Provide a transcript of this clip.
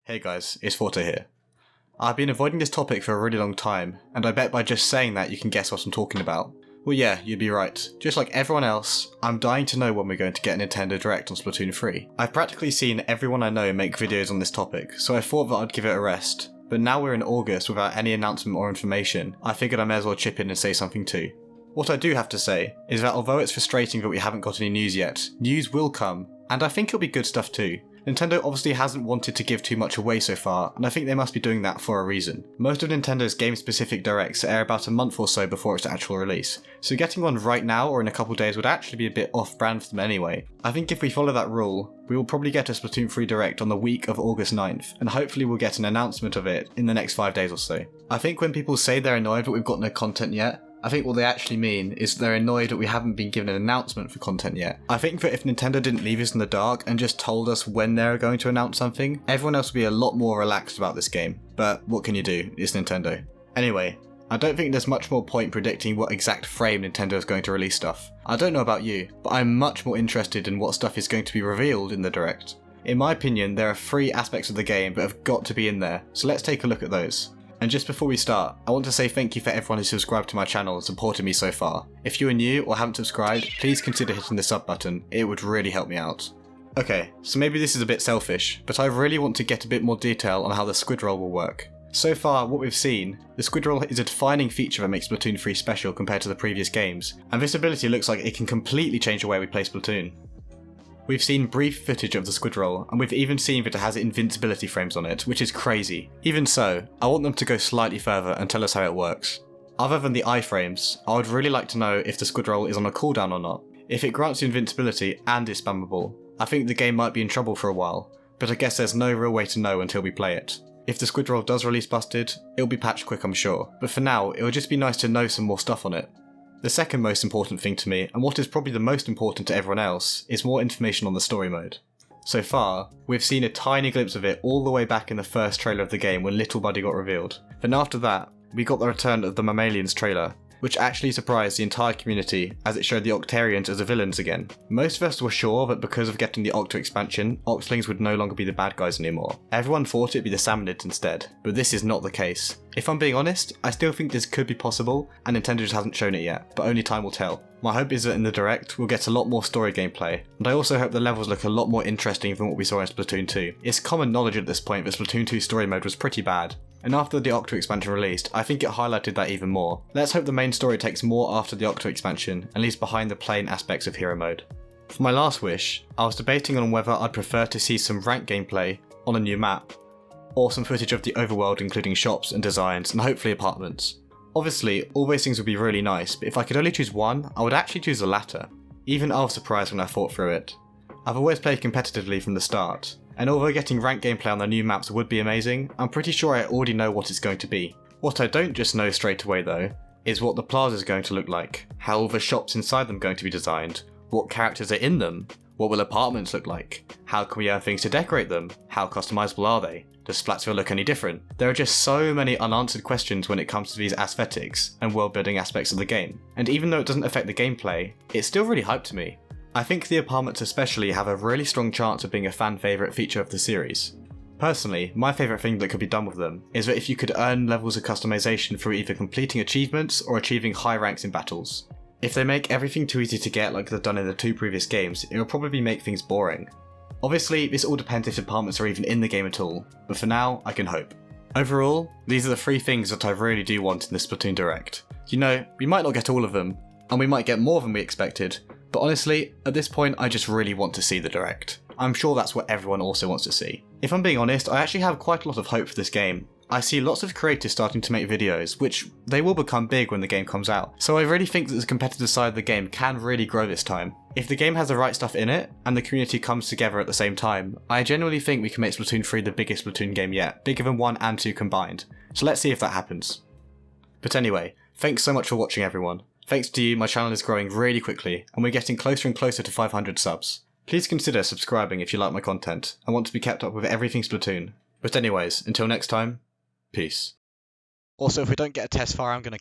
Hey guys, it's Forte here. I've been avoiding this topic for a really long time, and I bet by just saying that you can guess what I'm talking about. Well yeah, you'd be right. Just like everyone else, I'm dying to know when we're going to get a Nintendo Direct on Splatoon 3. I've practically seen everyone I know make videos on this topic, so I thought that I'd give it a rest. But now we're in August without any announcement or information, I figured I may as well chip in and say something too. What I do have to say is that although it's frustrating that we haven't got any news yet, news will come, and I think it'll be good stuff too. Nintendo obviously hasn't wanted to give too much away so far, and I think they must be doing that for a reason. Most of Nintendo's game-specific directs air about a month or so before its actual release, so getting one right now or in a couple days would actually be a bit off-brand for them anyway. I think if we follow that rule, we will probably get a Splatoon 3 Direct on the week of August 9th, and hopefully we'll get an announcement of it in the next 5 days or so. I think when people say they're annoyed that we've got no content yet, I think what they actually mean is they're annoyed that we haven't been given an announcement for content yet. I think that if Nintendo didn't leave us in the dark and just told us when they're going to announce something, everyone else would be a lot more relaxed about this game. But what can you do? It's Nintendo. Anyway, I don't think there's much more point predicting what exact frame Nintendo is going to release stuff. I don't know about you, but I'm much more interested in what stuff is going to be revealed in the Direct. In my opinion, there are 3 aspects of the game that have got to be in there, so let's take a look at those. And just before we start, I want to say thank you for everyone who's subscribed to my channel and supported me so far. If you are new or haven't subscribed, please consider hitting the sub button, it would really help me out. Okay, so maybe this is a bit selfish, but I really want to get a bit more detail on how the Squid Roll will work. So far, what we've seen, the Squid Roll is a defining feature that makes Splatoon 3 special compared to the previous games, and this ability looks like it can completely change the way we play Splatoon. We've seen brief footage of the Squid Roll, and we've even seen that it has invincibility frames on it, which is crazy. Even so, I want them to go slightly further and tell us how it works. Other than the iframes, I would really like to know if the Squid Roll is on a cooldown or not. If it grants you invincibility and is spammable, I think the game might be in trouble for a while, but I guess there's no real way to know until we play it. If the Squid Roll does release busted, it'll be patched quick I'm sure, but for now, it would just be nice to know some more stuff on it. The second most important thing to me, and what is probably the most important to everyone else, is more information on the story mode. So far, we've seen a tiny glimpse of it all the way back in the first trailer of the game when Little Buddy got revealed. Then after that, we got the return of the Mammalians trailer, which actually surprised the entire community as it showed the Octarians as the villains again. Most of us were sure that because of getting the Octo expansion, Octlings would no longer be the bad guys anymore. Everyone thought it'd be the Salmonids instead, but this is not the case. If I'm being honest, I still think this could be possible, and Nintendo just hasn't shown it yet, but only time will tell. My hope is that in the Direct, we'll get a lot more story gameplay, and I also hope the levels look a lot more interesting than what we saw in Splatoon 2. It's common knowledge at this point that Splatoon 2 story mode was pretty bad, and after the Octo expansion released, I think it highlighted that even more. Let's hope the main story takes more after the Octo expansion, and leaves behind the plain aspects of hero mode. For my last wish, I was debating on whether I'd prefer to see some rank gameplay on a new map, or some footage of the overworld including shops and designs and hopefully apartments. Obviously, all those things would be really nice, but if I could only choose one, I would actually choose the latter. Even I was surprised when I thought through it. I've always played competitively from the start, and although getting ranked gameplay on the new maps would be amazing, I'm pretty sure I already know what it's going to be. What I don't just know straight away though, is what the plaza is going to look like, how all the shops inside them are going to be designed, what characters are in them, what will apartments look like, how can we earn things to decorate them, how customizable are they, does Splatsville look any different? There are just so many unanswered questions when it comes to these aesthetics and world building aspects of the game, and even though it doesn't affect the gameplay, it's still really hyped to me. I think the apartments especially have a really strong chance of being a fan favourite feature of the series. Personally, my favourite thing that could be done with them is that if you could earn levels of customization through either completing achievements or achieving high ranks in battles. If they make everything too easy to get like they've done in the 2 previous games, it will probably make things boring. Obviously, this all depends if apartments are even in the game at all, but for now, I can hope. Overall, these are the 3 things that I really do want in the Splatoon Direct. You know, we might not get all of them, and we might get more than we expected, but honestly, at this point I just really want to see the Direct. I'm sure that's what everyone also wants to see. If I'm being honest, I actually have quite a lot of hope for this game. I see lots of creators starting to make videos, which they will become big when the game comes out, so I really think that the competitive side of the game can really grow this time. If the game has the right stuff in it, and the community comes together at the same time, I genuinely think we can make Splatoon 3 the biggest Splatoon game yet, bigger than 1 and 2 combined. So let's see if that happens. But anyway, thanks so much for watching everyone. Thanks to you, my channel is growing really quickly, and we're getting closer and closer to 500 subs. Please consider subscribing if you like my content, and want to be kept up with everything Splatoon. But anyways, until next time, peace. Also, if we don't get a test fire, I'm gonna